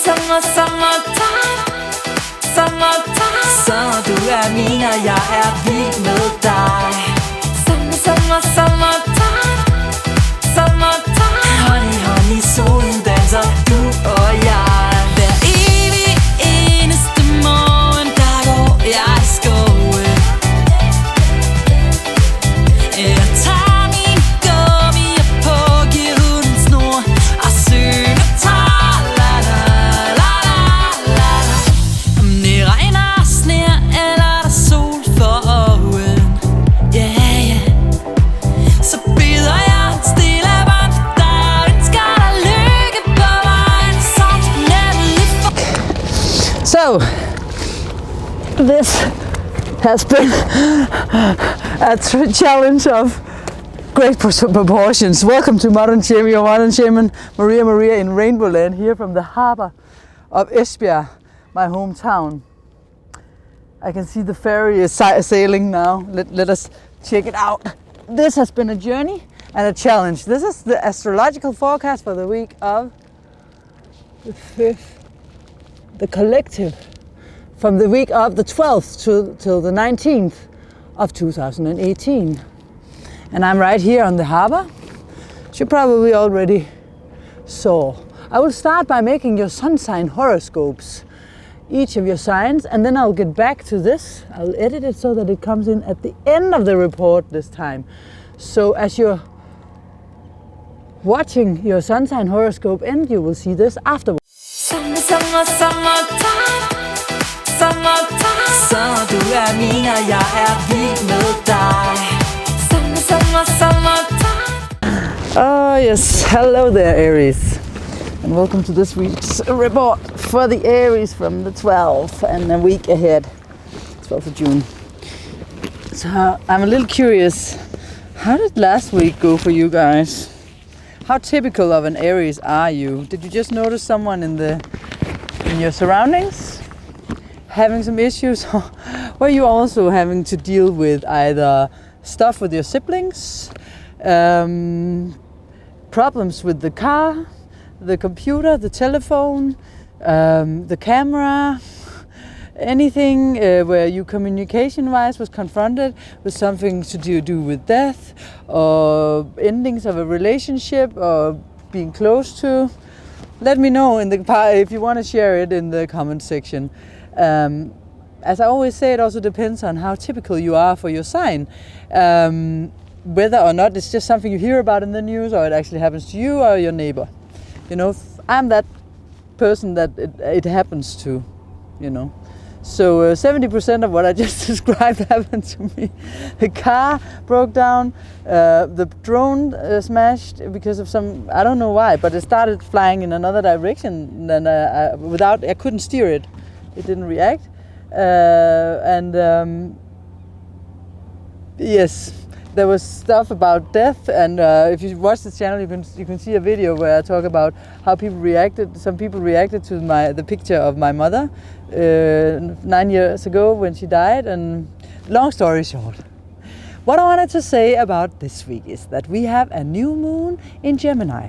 Så du min, og jeg vild med dig. Hånd i solen danser du og jeg. Hver evig eneste morgen, der går jeg i skoven. Jeg tager min gummier på, giver hunden snor og synger tra-la-la-la-la-la. Om det regner og sner, eller der sol for øjen, yeah, yeah. Så byder jeg stille bånd for dig og ønsker dig lykke på vejen. Så nemlig for... So, this has been a challenge of great proportions. Welcome to Modern Shaman, your Modern Shaman, Maria in RainbowLand, here from the harbor of Esbjerg, my hometown. I can see the ferry is sailing now. Let us check it out. This has been a journey and a challenge. This is the astrological forecast for the week of the 5th, the collective, from the week of the 12th till the 19th of 2018. And I'm right here on the harbor, which you probably already saw. I will start by making your sun sign horoscopes, each of your signs, and then I'll get back to this. I'll edit it so that it comes in at the end of the report this time. So as you're watching your sun sign horoscope end, you will see this afterwards. Så du min, og jeg vild med dig. Oh yes, hello there Aries, and welcome to this week's report for the Aries from the 12th and a week ahead, 12th of June. So I'm a little curious, how did last week go for you guys? How typical of an Aries are you? Did you just notice someone in your surroundings having some issues? Were you also having to deal with either stuff with your siblings, problems with the car, the computer, the telephone, the camera, anything where you communication-wise was confronted with something to do with death or endings of a relationship or being close to? Let me know if you want to share it in the comment section. As I always say, it also depends on how typical you are for your sign. Whether or not it's just something you hear about in the news or it actually happens to you or your neighbor. You know, I'm that person that it happens to, you know. So 70% of what I just described happened to me. The car broke down, the drone smashed because of some, I don't know why, but it started flying in another direction and I couldn't steer it. It didn't react. Yes, there was stuff about death, and if you watch the channel, you can see a video where I talk about how people reacted. Some people reacted to the picture of my mother 9 years ago when she died. And long story short, what I wanted to say about this week is that we have a new moon in Gemini,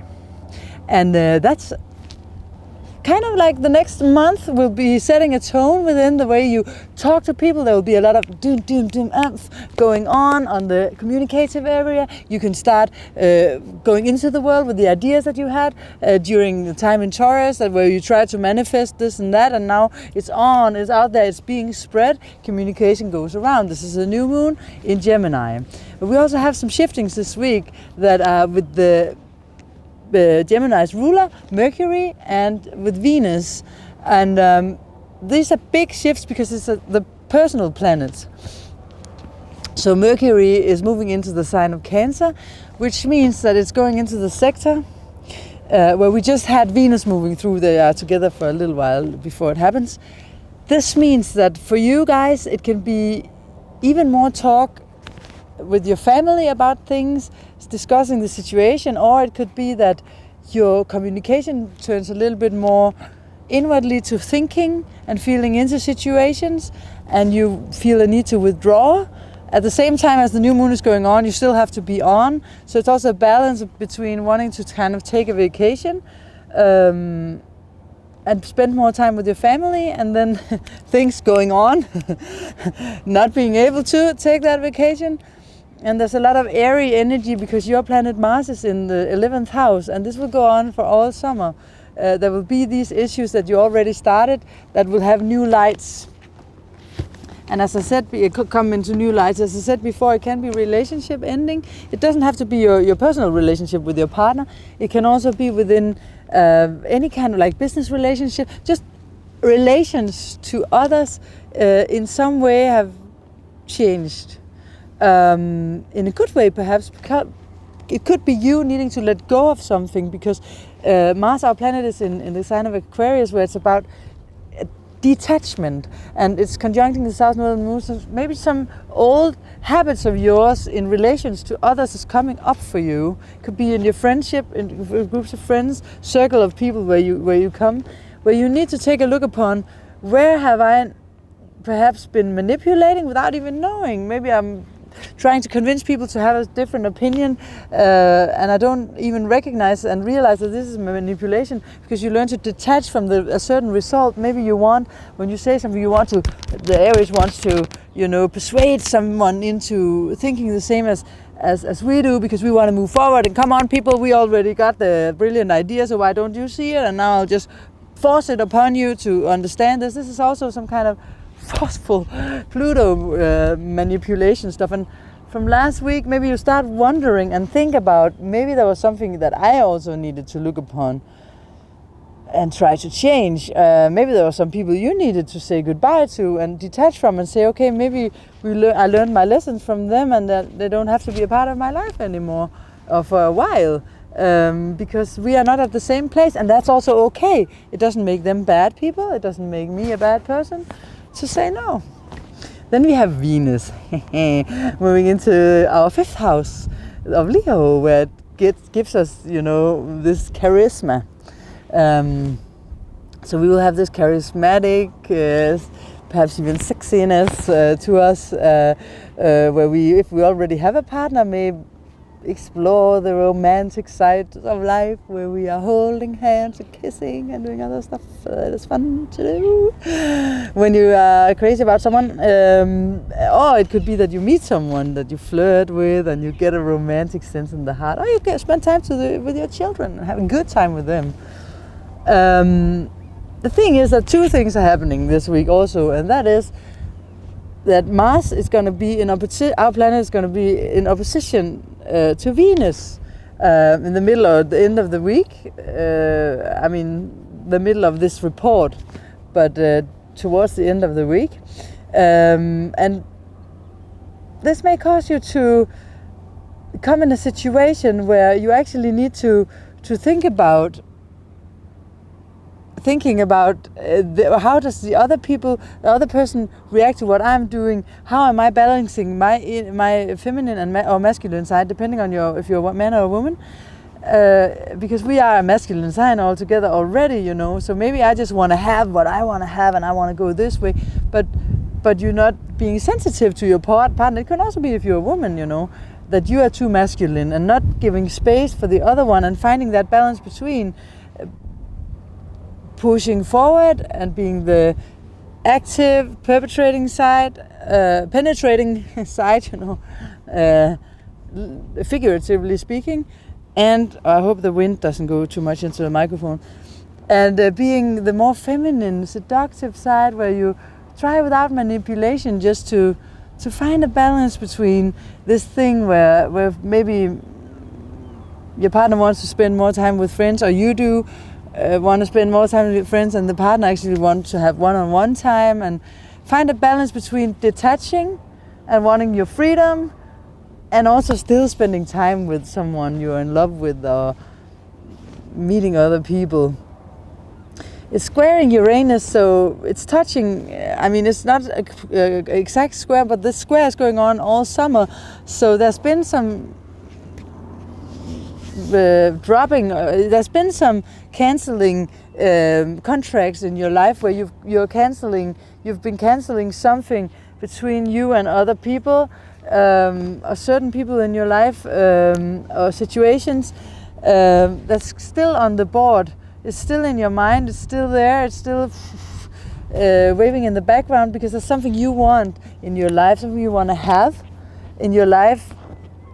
and that's kind of like the next month will be setting a tone within the way you talk to people. There will be a lot of going on the communicative area. You can start going into the world with the ideas that you had during the time in Taurus, where you try to manifest this and that, and now it's out there, it's being spread. Communication goes around. This is a new moon in Gemini. But we also have some shiftings this week that are with the Gemini's ruler, Mercury, and with Venus. And these are big shifts because it's the personal planets. So Mercury is moving into the sign of Cancer, which means that it's going into the sector where we just had Venus moving through. They are together for a little while before it happens. This means that for you guys, it can be even more talk with your family about things, discussing the situation, or it could be that your communication turns a little bit more inwardly to thinking and feeling into situations, and you feel a need to withdraw. At the same time as the new moon is going on, you still have to be on. So it's also a balance between wanting to kind of take a vacation and spend more time with your family, and then things going on, not being able to take that vacation. And there's a lot of airy energy because your planet Mars is in the 11th house, and this will go on for all summer. There will be these issues that you already started that will have new lights. And as I said, it could come into new lights. As I said before, it can be relationship ending. It doesn't have to be your personal relationship with your partner. It can also be within any kind of like business relationship. Just relations to others in some way have changed. In a good way, perhaps. It could be you needing to let go of something because Mars, our planet, is in the sign of Aquarius, where it's about detachment, and it's conjuncting the South Northern Moon. So maybe some old habits of yours in relations to others is coming up for you. It could be in your friendship, in groups of friends, circle of people where you come, where you need to take a look upon where have I perhaps been manipulating without even knowing. Maybe I'm trying to convince people to have a different opinion, and I don't even recognize and realize that this is manipulation, because you learn to detach from a certain result. Maybe you want, when you say something, the Aries wants to, persuade someone into thinking the same as we do, because we want to move forward, and come on people, we already got the brilliant idea, so why don't you see it? And now I'll just force it upon you to understand this. This is also some kind of forceful Pluto manipulation stuff. And from last week, maybe you start wondering and think about, maybe there was something that I also needed to look upon and try to change. Maybe there were some people you needed to say goodbye to and detach from, and say, okay, maybe I learned my lessons from them, and that they don't have to be a part of my life anymore, or for a while. Because we are not at the same place, and that's also okay. It doesn't make them bad people. It doesn't make me a bad person to say no. Then we have Venus moving into our 5th house of Leo, where it gives us, this charisma. So we will have this charismatic, perhaps even sexiness to us, where if we already have a partner, may explore the romantic side of life, where we are holding hands and kissing and doing other stuff that is fun to do when you are crazy about someone. Or it could be that you meet someone that you flirt with and you get a romantic sense in the heart. Or you can spend time with your children and have a good time with them. The thing is that 2 things are happening this week also, and that is that Mars is going to be our planet is going to be in opposition to Venus in the middle or the end of the week. The middle of this report, but towards the end of the week. And this may cause you to come in a situation where you actually need to think about how does the other person react to what I'm doing? How am I balancing my feminine or masculine side, depending on if you're a man or a woman? Because we are a masculine sign altogether already, So maybe I just want to have what I want to have, and I want to go this way. But you're not being sensitive to your partner. It can also be if you're a woman, that you are too masculine and not giving space for the other one, and finding that balance between pushing forward and being the active, penetrating side, figuratively speaking. And I hope the wind doesn't go too much into the microphone. And being the more feminine, seductive side, where you try without manipulation just to find a balance between this thing where maybe your partner wants to spend more time with friends, or you do want to spend more time with friends, and the partner actually wants to have one-on-one time, and find a balance between detaching and wanting your freedom, and also still spending time with someone you're in love with, or meeting other people. It's squaring Uranus, so it's touching. It's not an exact square, but this square is going on all summer. So there's been some there's been some canceling contracts in your life, where you've been canceling something between you and other people, or certain people in your life, or situations that's still on the board. It's still in your mind, it's still there, it's still waving in the background, because there's something you want in your life, something you want to have in your life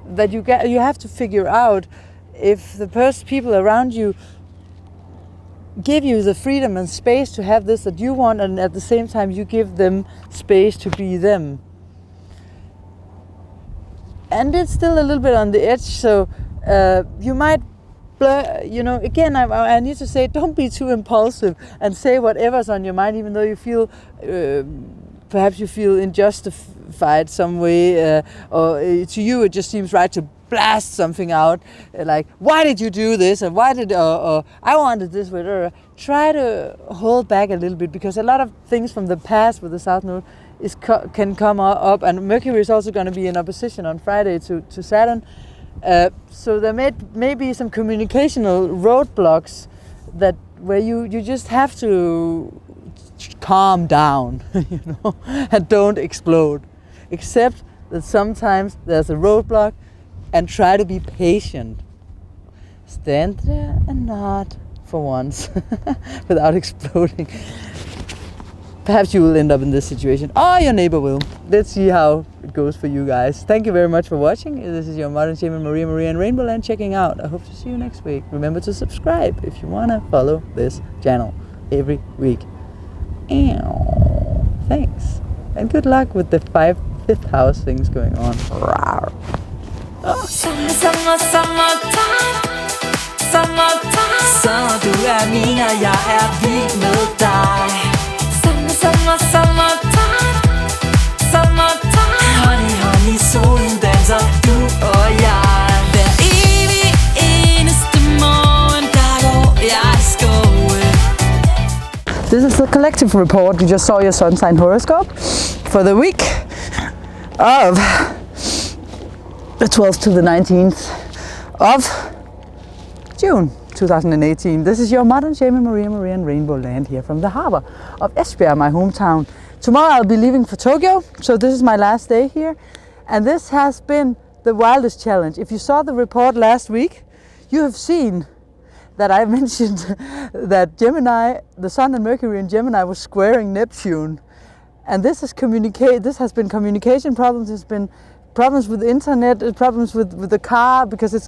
that you have to figure out if the people around you give you the freedom and space to have this that you want, and at the same time you give them space to be them. And it's still a little bit on the edge, so you might blur, again, I need to say, don't be too impulsive and say whatever's on your mind, even though you feel perhaps you feel unjustified some way, or to you it just seems right to blast something out, like, why did you do this, or or I wanted this, whatever. Try to hold back a little bit, because a lot of things from the past with the South Node can come up, and Mercury is also going to be in opposition on Friday to Saturn. So there may be some communicational roadblocks where you just have to calm down, and don't explode. Accept that sometimes there's a roadblock, and try to be patient. Stand there and nod for once without exploding. Perhaps you will end up in this situation, or your neighbor will. Let's see how it goes for you guys. Thank you very much for watching. This is your modern shaman Maria and RainbowLand checking out. I hope to see you next week. Remember to subscribe if you want to follow this channel every week. Thanks. And good luck with the fifth house things going on. Sommer, du min, og jeg vild med dig. Summertime. Honey, solen danser, du og jeg. Hver evig eneste morgen, der går jeg i skoven. This is the collective report. You just saw your sun sign horoscope for the week of the 12th to the 19th of June 2018. This is your modern shaman Maria and RainbowLand here from the harbor of Esbjerg, my hometown. Tomorrow I'll be leaving for Tokyo, so this is my last day here, and this has been the wildest challenge. If you saw the report last week, you have seen that I mentioned that Gemini, the Sun and Mercury in Gemini was squaring Neptune, and this has been communication problems. It's been problems with the internet, problems with the car, because it's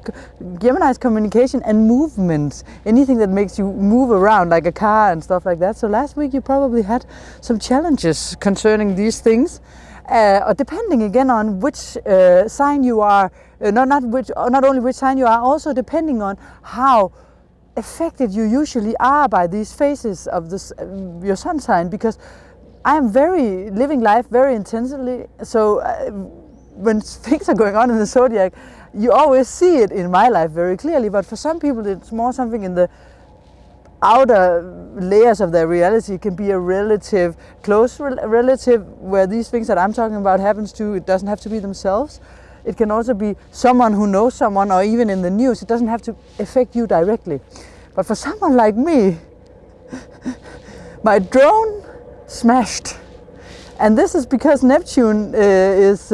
Gemini's communication and movement, anything that makes you move around, like a car and stuff like that. So last week you probably had some challenges concerning these things, or depending again on which sign you are, not only which sign you are, also depending on how affected you usually are by these phases of this your sun sign, because I am living life very intensely, so when things are going on in the zodiac, you always see it in my life very clearly, but for some people it's more something in the outer layers of their reality. It can be a relative, close relative, where these things that I'm talking about happens to. It doesn't have to be themselves. It can also be someone who knows someone, or even in the news. It doesn't have to affect you directly. But for someone like me, my drone smashed. And this is because Neptune is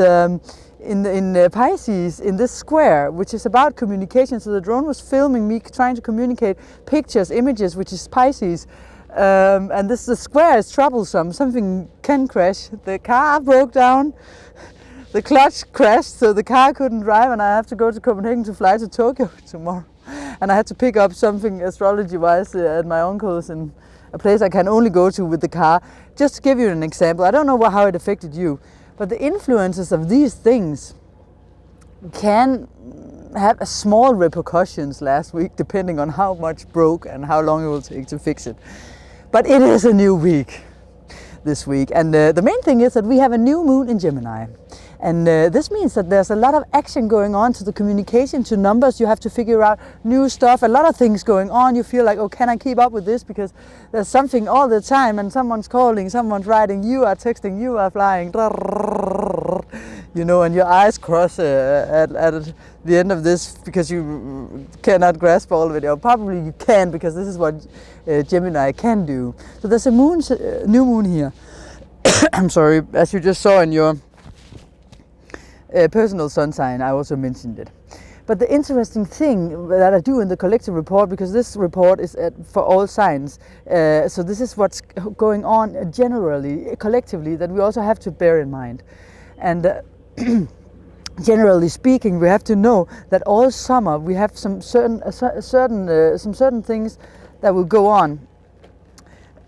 in Pisces, in this square, which is about communication. So the drone was filming me trying to communicate pictures, images, which is Pisces. And the square is troublesome. Something can crash. The car broke down. The clutch crashed, so the car couldn't drive, and I have to go to Copenhagen to fly to Tokyo tomorrow. And I had to pick up something astrology-wise at my uncle's in a place I can only go to with the car. Just to give you an example, I don't know how it affected you, but the influences of these things can have small repercussions last week, depending on how much broke and how long it will take to fix it. But it is a new week this week, and the main thing is that we have a new moon in Gemini. And this means that there's a lot of action going on to the communication, to numbers. You have to figure out new stuff, a lot of things going on. You feel like, oh, can I keep up with this? Because there's something all the time, and someone's calling, someone's writing, you are texting, you are flying, and your eyes cross at the end of this, because you cannot grasp all of it. Or probably you can, because this is what Gemini can do. So there's a new moon here. I'm sorry, as you just saw in your personal sun sign, I also mentioned it. But the interesting thing that I do in the collective report, because this report is for all signs, so this is what's going on generally, collectively, that we also have to bear in mind. And generally speaking, we have to know that all summer we have some certain things that will go on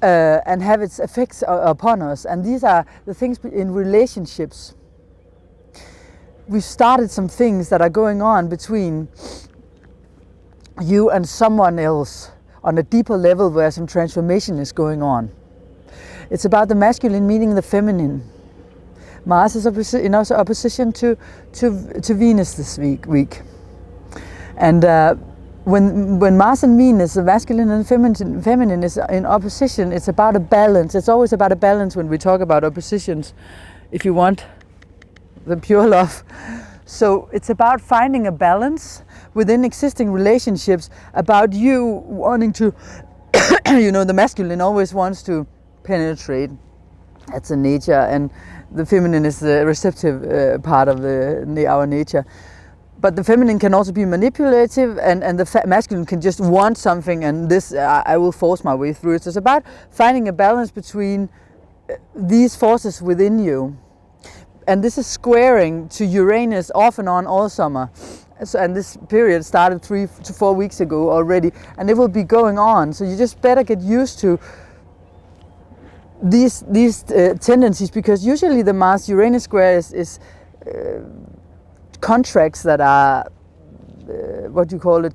and have its effects upon us. And these are the things in relationships. We've started some things that are going on between you and someone else on a deeper level where some transformation is going on. It's about the masculine meeting the feminine. Mars is in opposition to Venus this week. And when Mars and Venus, the masculine and feminine is in opposition, it's about a balance. It's always about a balance when we talk about oppositions, if you want the pure love. So it's about finding a balance within existing relationships, about you wanting to, the masculine always wants to penetrate. That's the nature, and the feminine is the receptive part of our nature. But the feminine can also be manipulative, and the masculine can just want something, and this I will force my way through it. So it's about finding a balance between these forces within you. And this is squaring to Uranus off and on all summer. So, and this period started 3 to 4 weeks ago already, and it will be going on. So you just better get used to these tendencies, because usually the Mars-Uranus square is contracts that are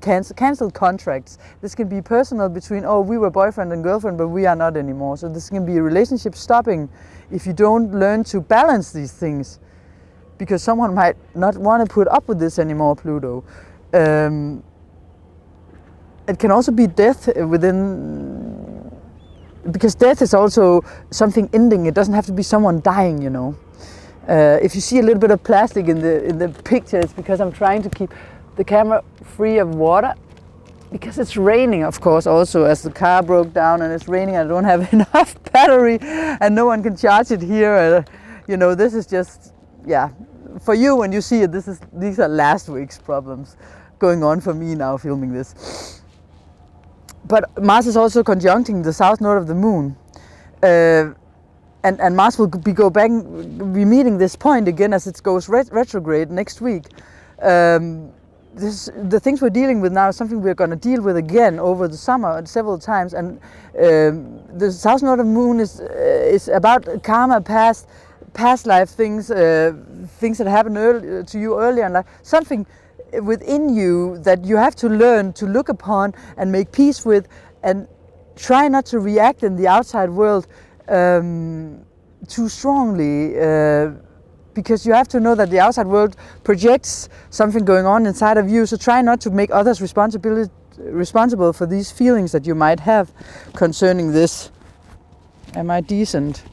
cancelled contracts. This can be personal between, we were boyfriend and girlfriend, but we are not anymore. So this can be a relationship stopping if you don't learn to balance these things, because someone might not want to put up with this anymore, Pluto. It can also be death within, because death is also something ending. It doesn't have to be someone dying, If you see a little bit of plastic in the picture, it's because I'm trying to keep the camera free of water, because it's raining, of course, also, as the car broke down and it's raining. I don't have enough battery and no one can charge it here. This is just, for you when you see it, these are last week's problems going on for me now filming this. But Mars is also conjuncting the south node of the moon. And Mars will be meeting this point again as it goes retrograde next week. The things we're dealing with now is something we're going to deal with again over the summer several times. And the south node of the moon is about karma, past life things, things that happened to you earlier in life. Something within you that you have to learn to look upon and make peace with, and try not to react in the outside world too strongly, because you have to know that the outside world projects something going on inside of you. So try not to make others responsible for these feelings that you might have concerning this. Am I decent?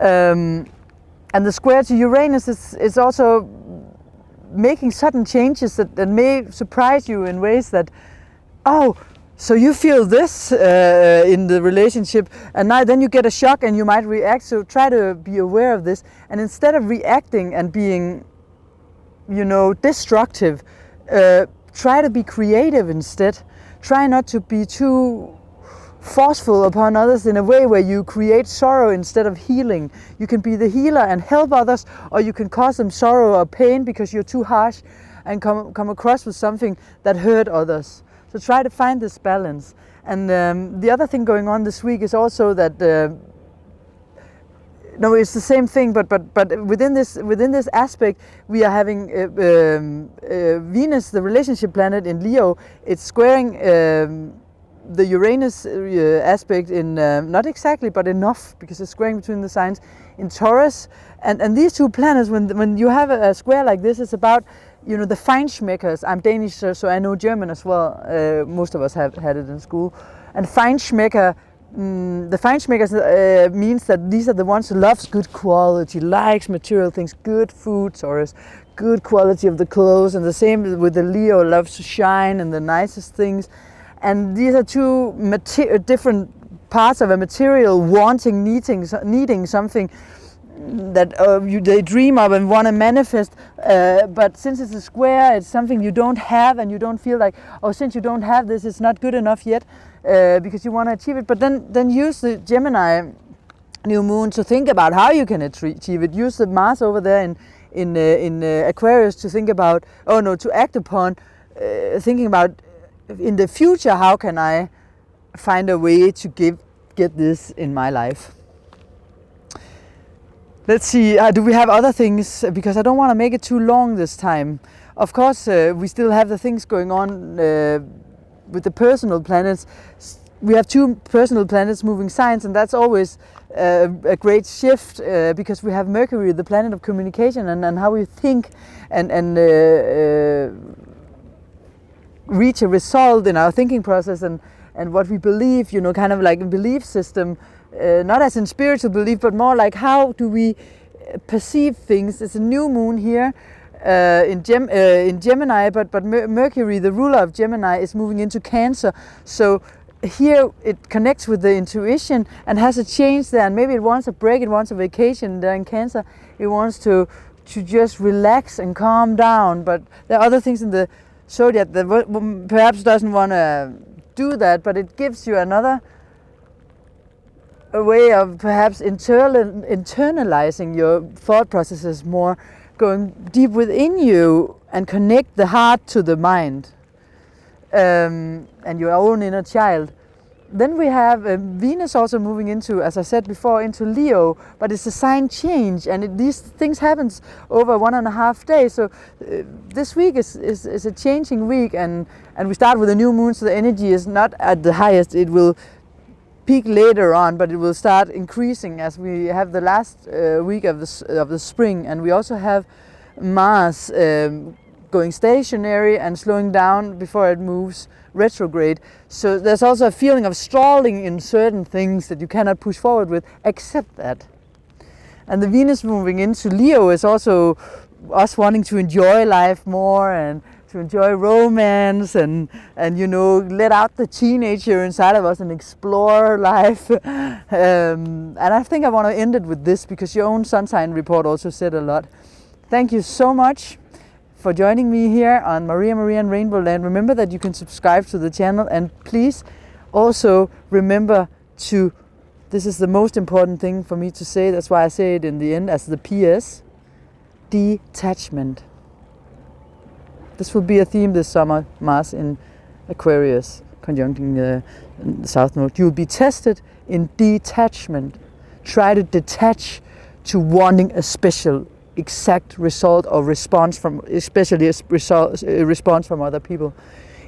And the square to Uranus is also making sudden changes that may surprise you in ways that, so you feel this in the relationship, and then you get a shock and you might react. So try to be aware of this, and instead of reacting and being, destructive, try to be creative instead. Try not to be too forceful upon others in a way where you create sorrow instead of healing. You can be the healer and help others, or you can cause them sorrow or pain because you're too harsh and come across with something that hurt others. So try to find this balance. And the other thing going on this week is also that it's the same thing, but within this aspect, we are having Venus, the relationship planet in Leo. It's squaring the Uranus aspect in not exactly, but enough, because it's squaring between the signs in Taurus. And these two planets, when you have a square like this, it's about the Feinschmeckers. I'm Danish, so I know German as well. Most of us have had it in school. And Feinschmecker, the Feinschmeckers means that these are the ones who loves good quality, likes material things, good food, Taurus, good quality of the clothes, and the same with the Leo, loves to shine and the nicest things. And these are two different parts of a material, wanting, needing something they dream of and want to manifest, but since it's a square, it's something you don't have, and you don't feel like, oh, since you don't have this, it's not good enough yet, because you want to achieve it. But then use the Gemini new moon to think about how you can achieve it. Use the Mars over there in Aquarius to think about, to act upon, thinking about in the future, how can I find a way to get this in my life. Let's see, do we have other things? Because I don't want to make it too long this time. Of course, we still have the things going on with the personal planets. We have 2 personal planets moving signs, and that's always a great shift, because we have Mercury, the planet of communication, and how we think and reach a result in our thinking process, and what we believe, kind of like a belief system. Not as in spiritual belief, but more like how do we perceive things. It's a new moon here in Gemini, but Mercury, the ruler of Gemini, is moving into Cancer. So here it connects with the intuition and has a change there. And maybe it wants a break, it wants a vacation there in Cancer. It wants to just relax and calm down. But there are other things in the Zodiac that perhaps doesn't want to do that, but it gives you a way of perhaps internalizing your thought processes more, going deep within you and connect the heart to the mind, and your own inner child. Then we have Venus also moving into, as I said before, into Leo, but it's a sign change, and these things happens over 1.5 days. So this week is a changing week, and we start with a new moon, so the energy is not at the highest. It will peak later on, but it will start increasing as we have the last week of the spring, and we also have Mars going stationary and slowing down before it moves retrograde. So there's also a feeling of stalling in certain things that you cannot push forward with. Accept that. And the Venus moving into Leo is also us wanting to enjoy life more and to enjoy romance and let out the teenager inside of us and explore life. And I think I want to end it with this, because your own sun sign report also said a lot. Thank you so much for joining me here on Maria and RainbowLand. Remember that you can subscribe to the channel, and please also remember to, this is the most important thing for me to say, that's why I say it in the end as the PS, detachment. This will be a theme this summer, Mars in Aquarius, conjuncting the South Node. You will be tested in detachment. Try to detach to wanting a special, exact result or response from, especially a response from other people.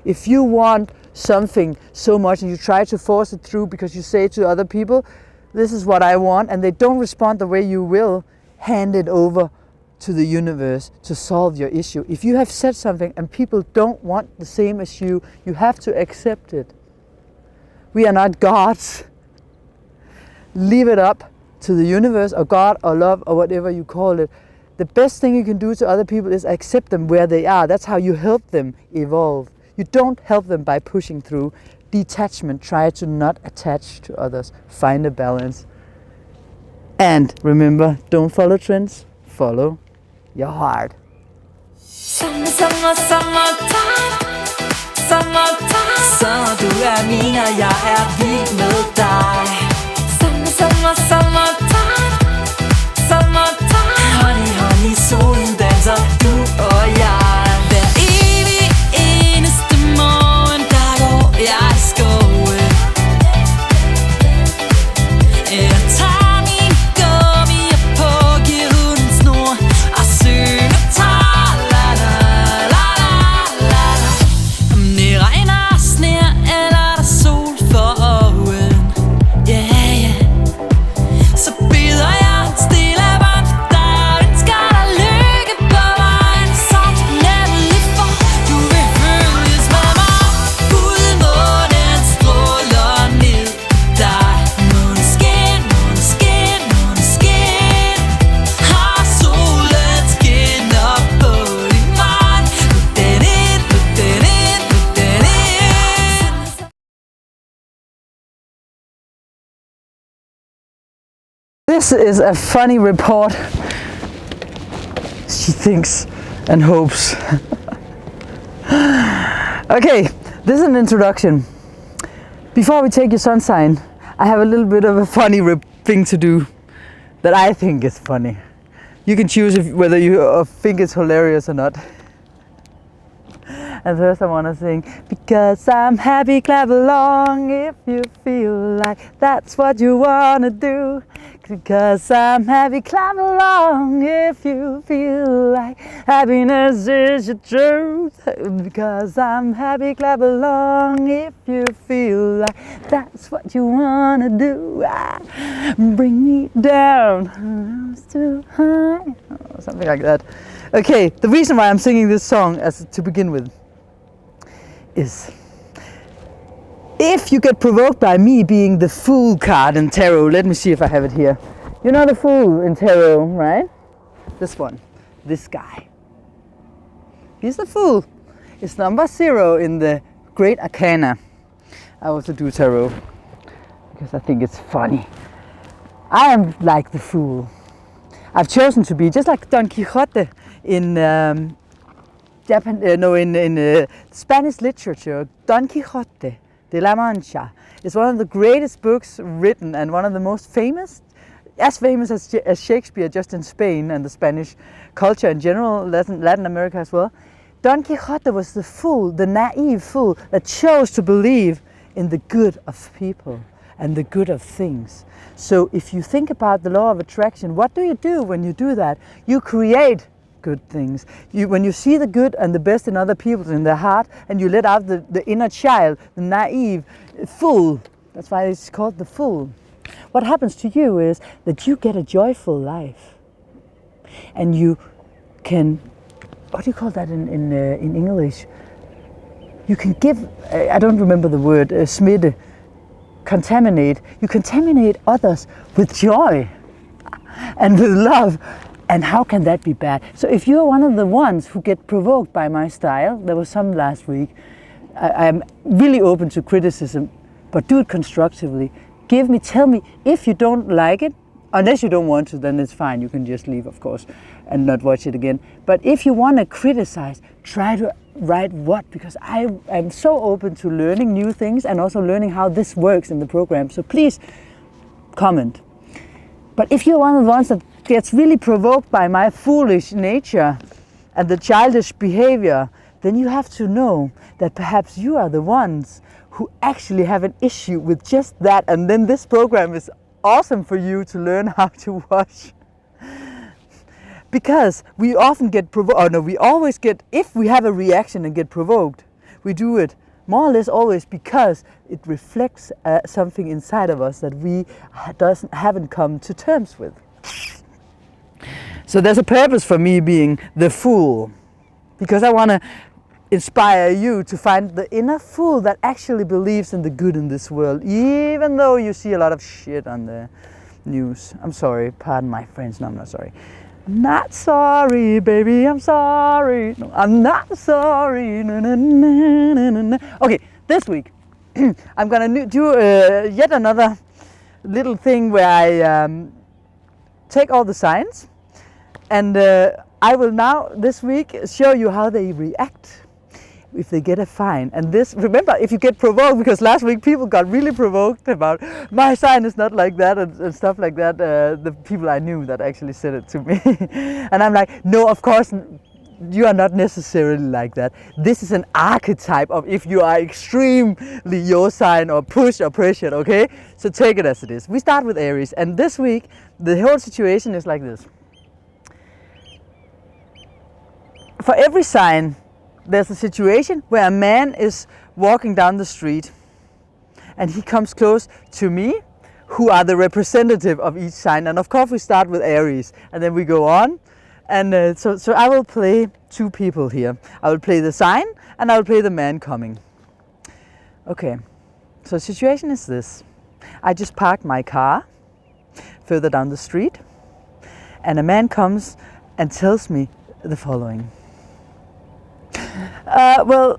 If you want something so much and you try to force it through because you say to other people, this is what I want, and they don't respond the way you will, hand it over to the universe to solve your issue. If you have said something and people don't want the same as you, you have to accept it. We are not gods. Leave it up to the universe or God or love or whatever you call it. The best thing you can do to other people is accept them where they are. That's how you help them evolve. You don't help them by pushing through. Detachment, try to not attach to others. Find a balance. And remember, don't follow trends, follow your heart. Summer, summertime. Så du mina, jag vild med dig. Summertime. Honey, solen danser, du og jeg. Hver evig eneste morgen, der går jeg i skoven. Jeg tager min gummier på, giver hunden snor og synger tar, la la la la la. Om det regner, sner eller der sol for øjen, yeah, yeah. This is a funny report. She thinks and hopes. Okay, this is an introduction. Before we take your sun sign, I have a little bit of a funny thing to do that I think is funny. You can choose whether you think it's hilarious or not. And first I want to sing, because I'm happy, clap along if you feel like that's what you want to do. Because I'm happy, clap along if you feel like happiness is your truth. Because I'm happy, clap along if you feel like that's what you want to do. Bring me down, I'm too high, or something like that. Okay, the reason why I'm singing this song to begin with is, if you get provoked by me being the Fool card in tarot, let me see if I have it here. You know the Fool in tarot, right? This one, this guy. He's the Fool. It's number 0 in the Great Arcana. I also do tarot because I think it's funny. I am like the Fool. I've chosen to be just like Don Quixote in Spanish literature. Don Quixote de la Mancha is one of the greatest books written and one of the most famous, as famous as Shakespeare, just in Spain and the Spanish culture in general, Latin America as well. Don Quixote was the fool, the naive fool that chose to believe in the good of people and the good of things. So if you think about the law of attraction, what do you do when you do that? You create good things. When you see the good and the best in other people, in their heart, and you let out the inner child, the naive fool, that's why it's called the Fool. What happens to you is that you get a joyful life, and you can, what do you call that in English? You can give, I don't remember the word, smitte, contaminate. You contaminate others with joy and with love. And how can that be bad? So if you're one of the ones who get provoked by my style, there was some last week, I'm really open to criticism, but do it constructively. Tell me if you don't like it. Unless you don't want to, then it's fine. You can just leave, of course, and not watch it again. But if you want to criticize, try to write what, because I am so open to learning new things and also learning how this works in the program. So please comment. But if you're one of the ones that gets really provoked by my foolish nature and the childish behavior, then you have to know that perhaps you are the ones who actually have an issue with just that, and then this program is awesome for you to learn how to wash. Because we often get provoked, or no, we always get, if we have a reaction and get provoked, we do it more or less always because it reflects something inside of us that we haven't come to terms with. So there's a purpose for me being the Fool, because I want to inspire you to find the inner fool that actually believes in the good in this world, even though you see a lot of shit on the news. I'm sorry, pardon my French, no, I'm not sorry. I'm not sorry, baby, I'm sorry. No, I'm not sorry. Na, na, na, na, na. Okay, this week I'm gonna do yet another little thing where I take all the signs, and I will now this week show you how they react if they get a fine. And this, remember, if you get provoked, because last week people got really provoked about my sign is not like that and stuff like that, the people I knew that actually said it to me. And I'm like, no, of course you are not necessarily like that. This is an archetype of if you are extremely your sign or push or pressured, okay? So take it as it is. We start with Aries, and this week the whole situation is like this. For every sign, there's a situation where a man is walking down the street and he comes close to me, who are the representative of each sign. And of course we start with Aries and then we go on. And so I will play two people here. I will play the sign and I will play the man coming. Okay, so the situation is this. I just parked my car further down the street and a man comes and tells me the following. Well,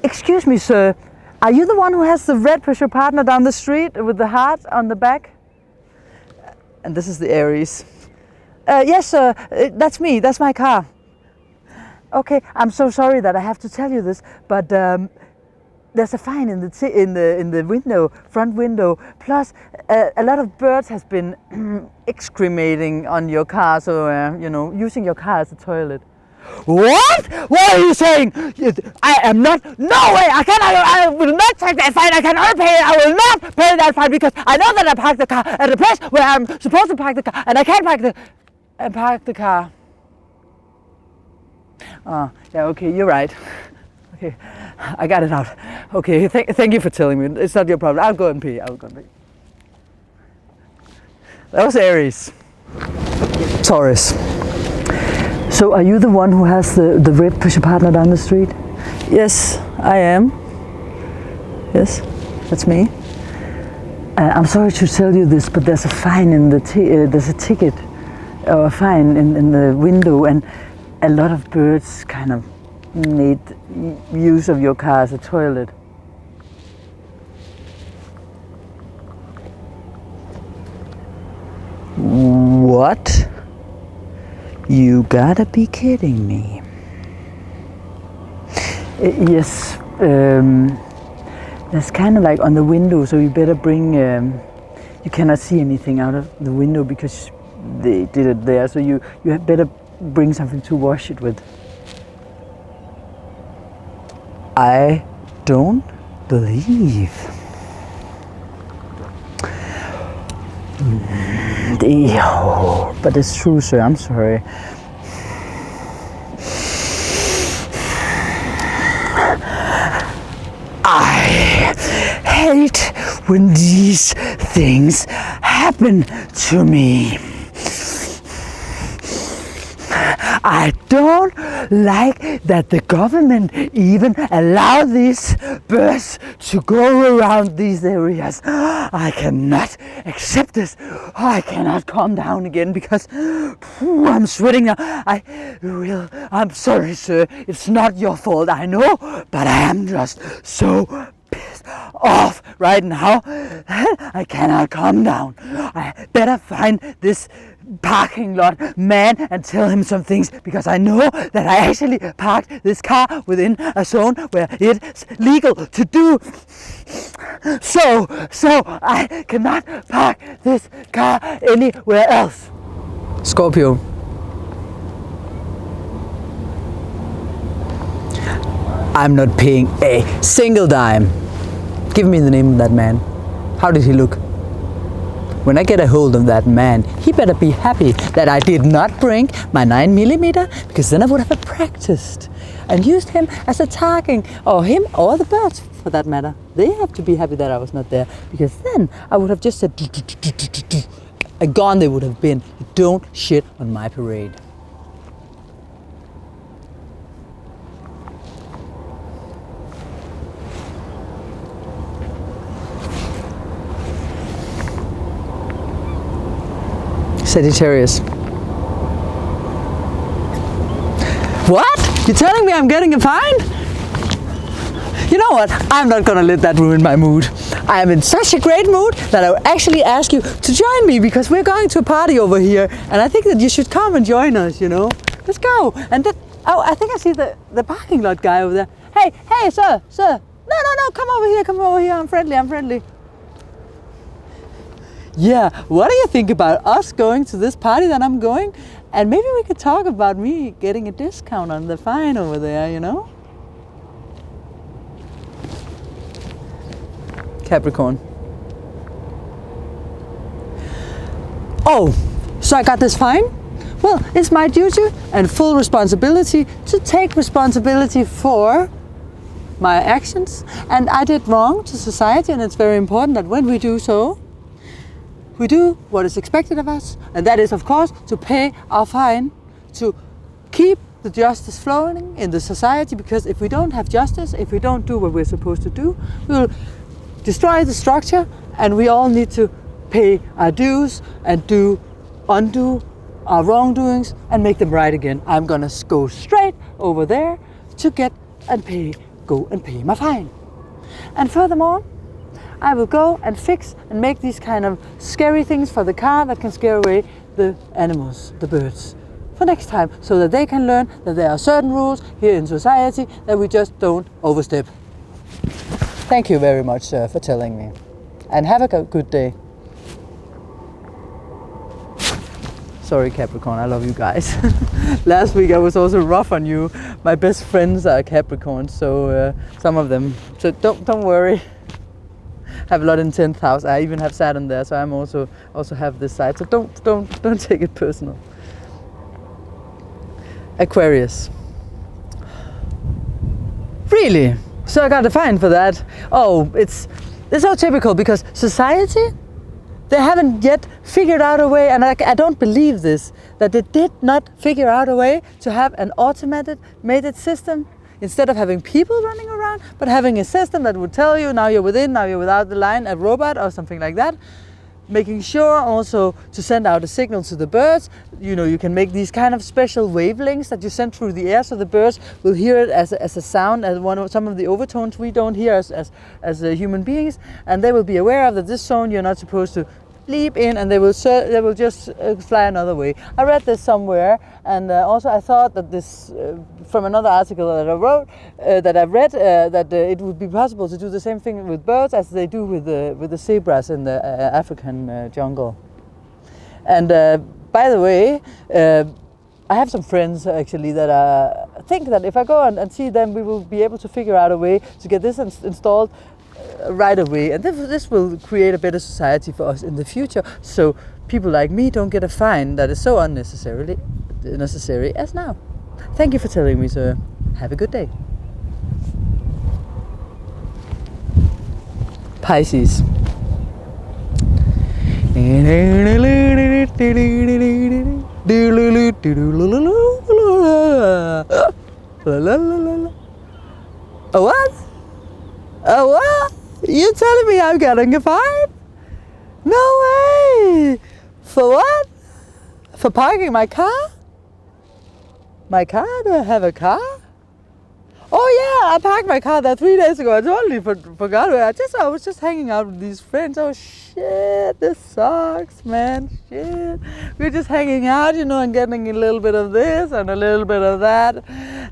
excuse me, sir, are you the one who has the red pressure partner down the street with the heart on the back? And this is the Aries. Yes, sir, that's me, that's my car. Okay, I'm so sorry that I have to tell you this, but there's a fine in the window, front window. Plus, a lot of birds has been excremating on your car, so you know, using your car as a toilet. What? What are you saying? I am not. No way! I will not take that fine. I cannot pay it. I will not pay that fine because I know that I parked the car at the place where I'm supposed to park the car, and I can't park the car. Oh, yeah. Okay, you're right. Okay, I got it out. Okay, thank you for telling me. It's not your problem. I'll go and pay. That was Aries. Taurus. So are you the one who has the red push partner down the street? Yes, I am. Yes, that's me. I'm sorry to tell you this, but there's a fine in the there's a ticket or a fine in the window, and a lot of birds kind of made use of your car as a toilet. What? You gotta be kidding me. Yes, that's kind of like on the window, so you better bring, you cannot see anything out of the window because they did it there, so you had better bring something to wash it with. I don't believe. But it's true, sir. I'm sorry. I hate when these things happen to me. I don't like that the government even allow these birds to go around these areas. I cannot accept this. I cannot calm down again because I'm sweating now. I'm sorry, sir. It's not your fault, I know, but I am just so pissed off right now. I cannot calm down. I better find this parking lot man and tell him some things because I know that I actually parked this car within a zone where it's legal to do so I cannot park this car anywhere else. Scorpio. I'm not paying a single dime. Give me the name of that man. How did he look? When I get a hold of that man, he better be happy that I did not bring my 9mm, because then I would have practiced and used him as a target, or him or the birds for that matter. They have to be happy that I was not there, because then I would have just said and gone they would have been. Don't shit on my parade. Sagittarius. What? You're telling me I'm getting a fine? You know what? I'm not gonna let that ruin my mood. I am in such a great mood that I will actually ask you to join me because we're going to a party over here and I think that you should come and join us, you know? Let's go. And I think I see the parking lot guy over there. Hey, sir. No, come over here, I'm friendly. Yeah, what do you think about us going to this party that I'm going? And maybe we could talk about me getting a discount on the fine over there, you know? Capricorn. Oh, so I got this fine? Well, it's my duty and full responsibility to take responsibility for my actions. And I did wrong to society, and it's very important that when we do so, we do what is expected of us, and that is, of course, to pay our fine, to keep the justice flowing in the society, because if we don't have justice, if we don't do what we're supposed to do, we will destroy the structure, and we all need to pay our dues and undo our wrongdoings and make them right again. I'm gonna go straight over there to go and pay my fine. And furthermore, I will go and fix and make these kind of scary things for the car that can scare away the animals, the birds, for next time, so that they can learn that there are certain rules here in society that we just don't overstep. Thank you very much, sir, for telling me. And have a good day. Sorry, Capricorn, I love you guys. Last week I was also rough on you. My best friends are Capricorn, so some of them. So don't worry. I have a lot in 10th house. I even have Saturn there, so I'm also have this side. So don't take it personal. Aquarius. Really? So I got a fine for that. Oh, it's so typical because society, they haven't yet figured out a way, and I don't believe this, that they did not figure out a way to have an automated system instead of having people running around, but having a system that would tell you now you're within, now you're without the line, a robot or something like that. Making sure also to send out a signal to the birds. You know, you can make these kind of special wavelengths that you send through the air, so the birds will hear it as a sound, as some of the overtones we don't hear as human beings, and they will be aware of that this zone you're not supposed to leap in, and they will just fly another way. I read this somewhere, and also I thought that this from another article that I wrote, that I read, that it would be possible to do the same thing with birds as they do with the zebras in the African jungle. And by the way, I have some friends actually that think that if I go and see them, we will be able to figure out a way to get this installed right away, and this will create a better society for us in the future, so people like me don't get a fine that is so unnecessary as now. Thank you for telling me, sir. Have a good day. Pisces. A what? A what? You telling me I'm getting a fine? No way! For what? For parking my car? My car? Do I have a car? Oh yeah, I parked my car there 3 days ago. I totally forgot. I was just hanging out with these friends. Oh shit, this sucks, man. Shit. We're just hanging out, you know, and getting a little bit of this and a little bit of that,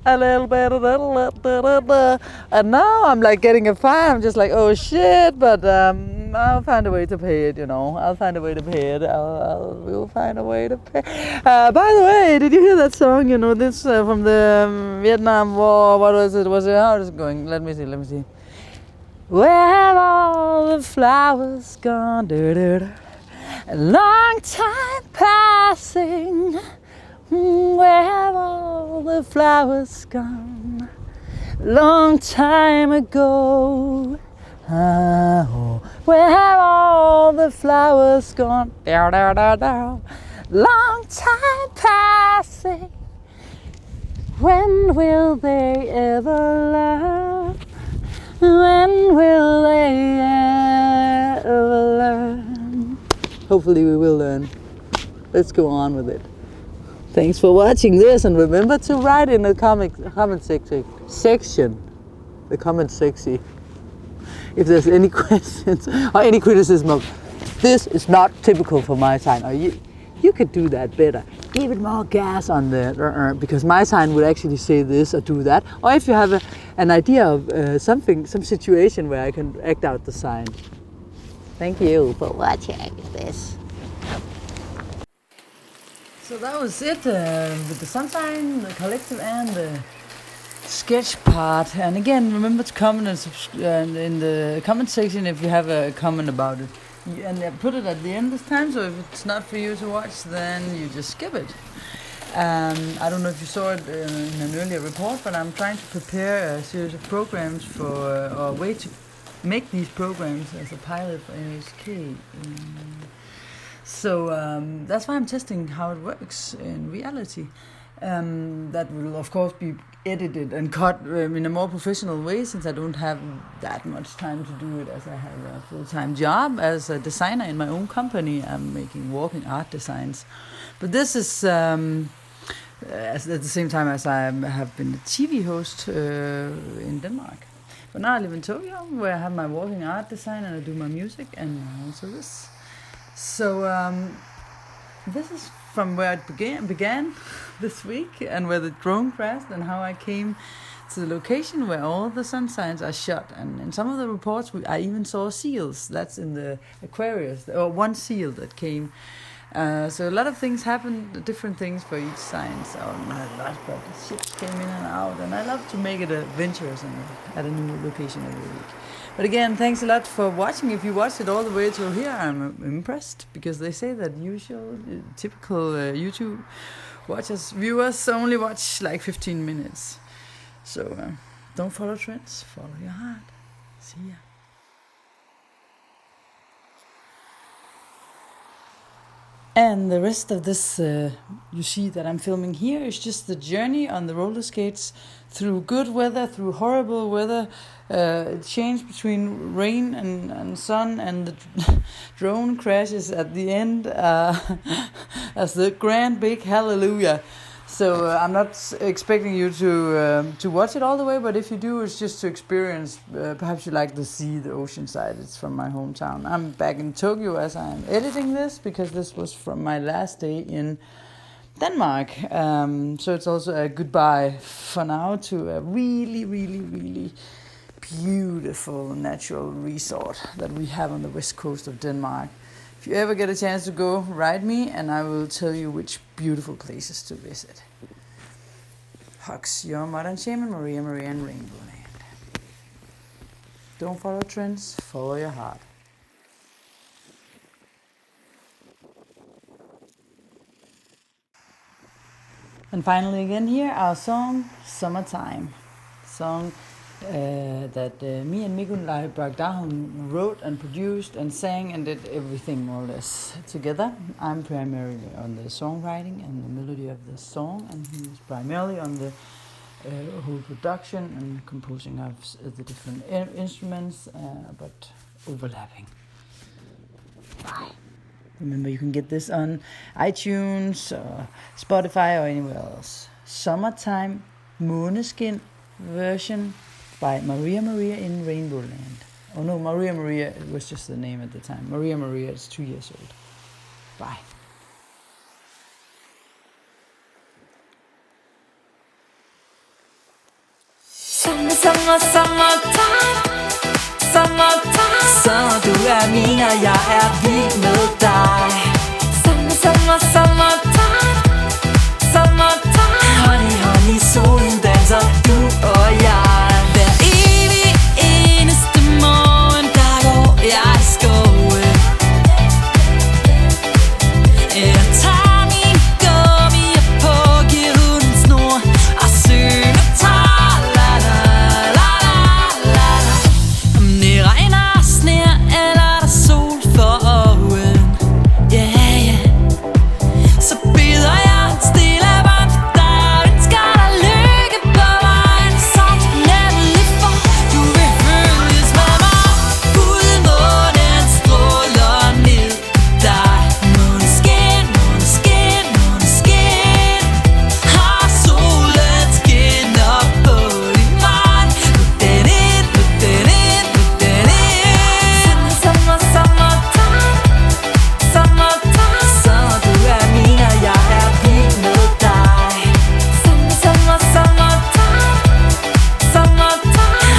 a little bit of that. And now I'm like getting a fine. I'm just like, oh shit, but I'll find a way to pay it, you know. I'll find a way to pay it. We'll find a way to pay. By the way, did you hear that song? You know, this from the Vietnam War. What was it? How is it going? Let me see. Where have all the flowers gone? A long time passing. Where have all the flowers gone? Long time ago. Oh, where have all the flowers gone? Down, down, down, down. Long time passing. When will they ever learn? When will they ever learn? Hopefully we will learn. Let's go on with it. Thanks for watching this, and remember to write in the comment section. The comment section. If there's any questions or any criticism of this is not typical for my sign, or you could do that better. Give it more gas on the because my sign would actually say this or do that. Or if you have an idea of some situation where I can act out the sign. Thank you for watching this. So that was it with the sun sign, the collective, and the sketch part. And again, remember to comment and in the comment section if you have a comment about it. And I put it at the end this time, so if it's not for you to watch, then you just skip it. I don't know if you saw it in an earlier report, but I'm trying to prepare a series of programs for, or a way to make these programs as a pilot for NHK. So that's why I'm testing how it works in reality. That will of course be edited and cut in a more professional way, since I don't have that much time to do it, as I have a full-time job as a designer in my own company. I'm making walking art designs. But this is at the same time as I have been a TV host in Denmark. But now I live in Tokyo, where I have my walking art design and I do my music and also this. So this is from where it began this week, and where the drone crashed, and how I came to the location where all the sun signs are shot. And in some of the reports, I even saw seals. That's in the Aquarius, or one seal that came. So a lot of things happened, different things for each sign. So not a lot, but the ships came in and out, and I love to make it adventurous and at a new location every week. But again, thanks a lot for watching. If you watched it all the way till here, I'm impressed, because they say that typical YouTube viewers only watch like 15 minutes. So don't follow trends, follow your heart. See ya. And the rest of this, you see that I'm filming here, is just the journey on the roller skates through good weather, through horrible weather, change between rain and sun, and the drone crashes at the end as the grand big hallelujah. So I'm not expecting you to watch it all the way, but if you do, it's just to experience. Perhaps you like the sea, the ocean side. It's from my hometown. I'm back in Tokyo as I'm editing this, because this was from my last day in Denmark. So it's also a goodbye for now to a really, really, really beautiful natural resort that we have on the west coast of Denmark. If you ever get a chance to go, write me and I will tell you which beautiful places to visit. Hugs, your modern shaman, Maria and RainbowLand. Don't follow trends, follow your heart. And finally again here, our song, Summertime. Song that me and Migun Bragdahun wrote and produced and sang and did everything more or less together. I'm primarily on the songwriting and the melody of the song, and he's primarily on the whole production and composing of the different instruments, but overlapping. Bye. Remember, you can get this on iTunes or Spotify or anywhere else. Summertime Måneskin version by Maria in RainbowLand. Oh no, Maria, it was just the name at the time. Maria is 2 years old. Bye. Sommer, du min, og jeg vild med dig. Summertime. Honey, solen danser, du og jeg. Hver evig eneste morgen, der går jeg i skoven. Jeg tager min gummier på, giver hunden snor og synger tra-la-la-la-la-la. Om det regner og sner, eller der sol for øjen, yeah. Så bider jeg stille bånd for dig og ønsker dig lykke på vejen. Så nemlig for du vil følges med mig. Fuldmånen stråler ned på dig. Måneskin, har solen skinner på din vej. Look den ind. Sommer, du min, og jeg vild med dig. Summertime.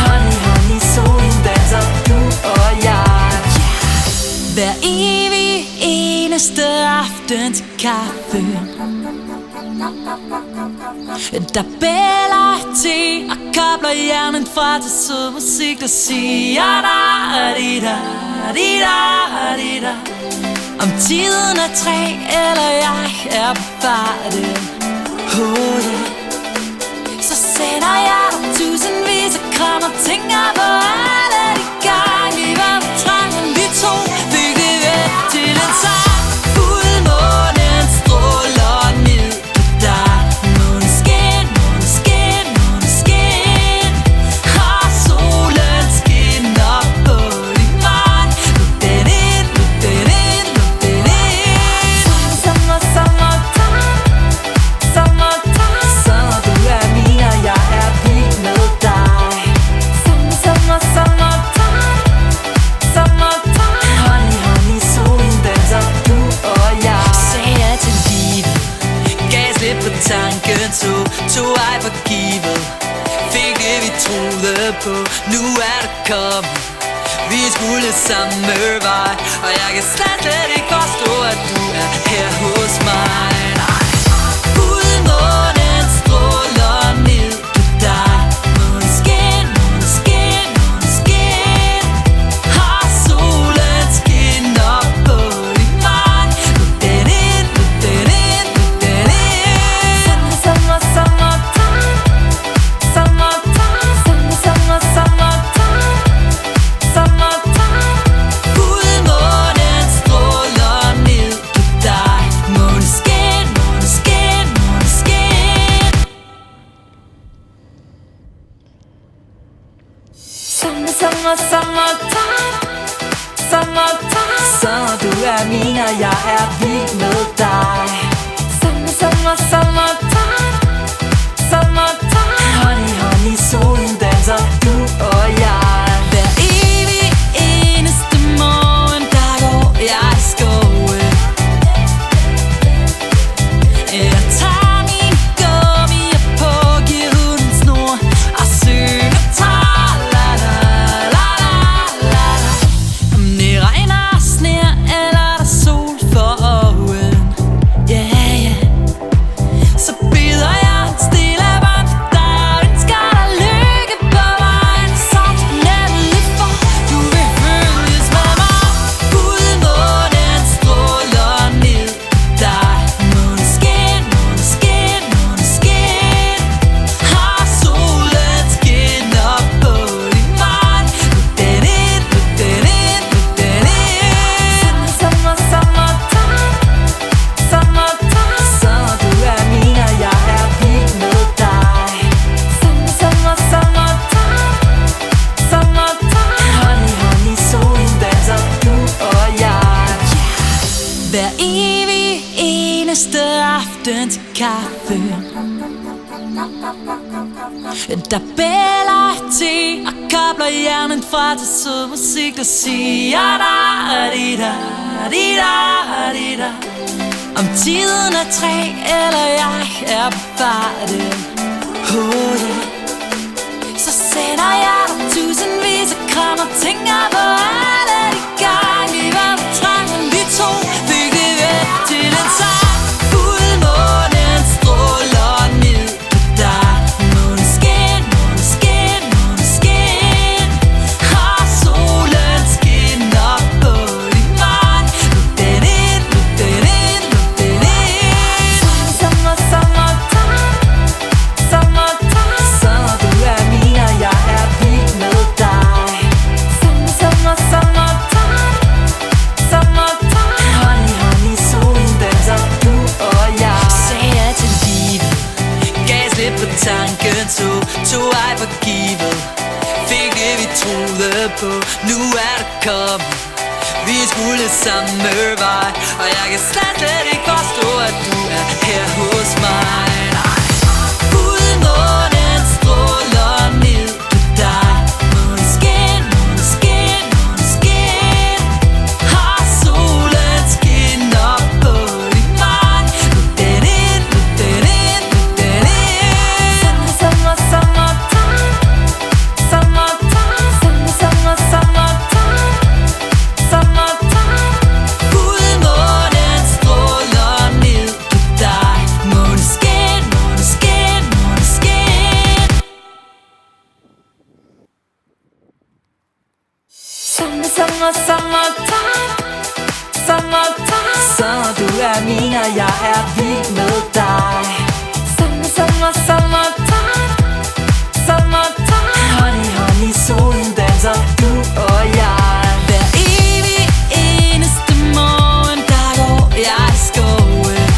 Honey, solen danser, du og jeg. Hver evig eneste aften til kaffe, der bæller te og kobler hjernen fra til sød musik, der siger da-di-da-di-da. Om tiden er 3, eller jeg er på farten, oh yeah. Så sender jeg dig tusindvis af kram og tænker på alle de gange vi var på trangen. Vi to fik det væk til en sang. Fuldmånen stråler ned på dig. Måneskin, har solen skinner på din vej. Look den ind. Sommer, du min, og jeg vild med dig. på. Nu er det kommet. Vi skulle samme vej, og jeg kan slet ikke forstå, at du er her hos mig. Nej. Fuldmånen stråler ned på dig. Måneskin, måneskin, måneskin. Har solen skinner på din mand. Luk den ind, luk den ind, luk den ind. Sommer, sommer, sommertime. Sommertime, sommer, sommer, sommertime. Sommertime. Fuldmånen stråler ned på dig. Måneskin, måneskin, måneskin. Sommer, sommer, sommertime. Sommertime. Så du er min, og jeg er vild med dig. Sommer, sommer, sommertime. Sommertime. Honey, honey, solen danser, du og jeg. Hver evig eneste morgen, der går jeg i skoven. Jeg tager min gummier på, giver hunden snor og synger tra-la-la-la-la-la. Om det regner og sner, eller der er sol for oven, yeah, yeah. Så bider jeg stille bånd for dig og ønsker dig lykke på vejen. Så nemlig for du vil følges med mig. Fuldmånen stråler ned på dig. Måneskin, måneskin, måneskin. Har solen skinner på din mand. Luk den ind, luk den ind, luk den ind. Sommer, sommertime. Sommertime. Så du er min, og jeg er vild med dig. Sommer, sommer, sommertime. Sommertime. Honey, honey, solen danser, du og jeg. Hver evig eneste aften til kaffe, der bæller te og kobler hjernen fra til sød musik, der siger da-di-da-di-da-di-da-di-da. Om tiden er 3, eller jeg er på farten, oh yeah. Så sender jeg dig tusindvis af kram og tænker på alle de gange vi var på trangen. Vi to fik det væk til en sang. Fuldmånen stråler ned på dig. Måneskin, måneskin, måneskin. Har solen skinner på din mand. Luk den ind, luk den ind, luk den ind. Sommer, sommertime. Sommertime. Så du er min, og jeg er vild med dig. Sommer, sommer, sommertime. Sommertime. Honey, honey, solen danser, du og jeg. Sagde jeg til livet, gav slip på tanken, tog ej for givet. Fik det vi troede på, nu er det kommet. Vi skulle samme vej, og jeg kan slet ikke forstå, at du er her hos mig. Nej. Fuldmånen stråler ned på dig. Måneskin, måneskin, måneskin. Har solen skinner på din mand. Luk den ind, luk den ind, luk den ind. Sommer, sommertime. Sommertime. Sommer, sommer, sommertime. Sommertime. Fuldmånen stråler ned på dig. Måneskin, måneskin, måneskin. Sommer, sommer, sommertime. Sommertime. Så du er min, og jeg er vild med dig. Sommer, sommer, sommertime. Sommertime. Honey, honey, solen danser, du og jeg. Hver evig eneste morgen, der går jeg i skoven.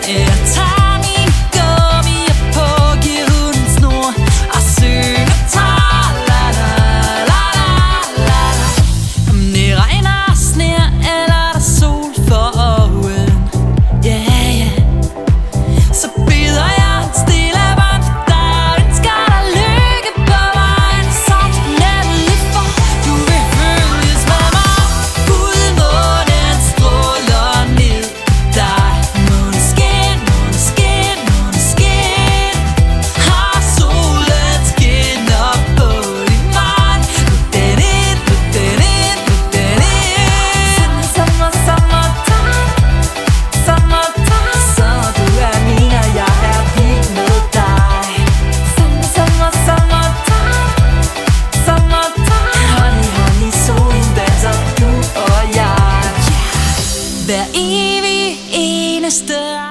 Jeg tager min gummier på, giver hunden snor og synger tra-la-la-la-la-la. Om det regner og sner, eller der er sol for oven, yeah, hver evig eneste aften.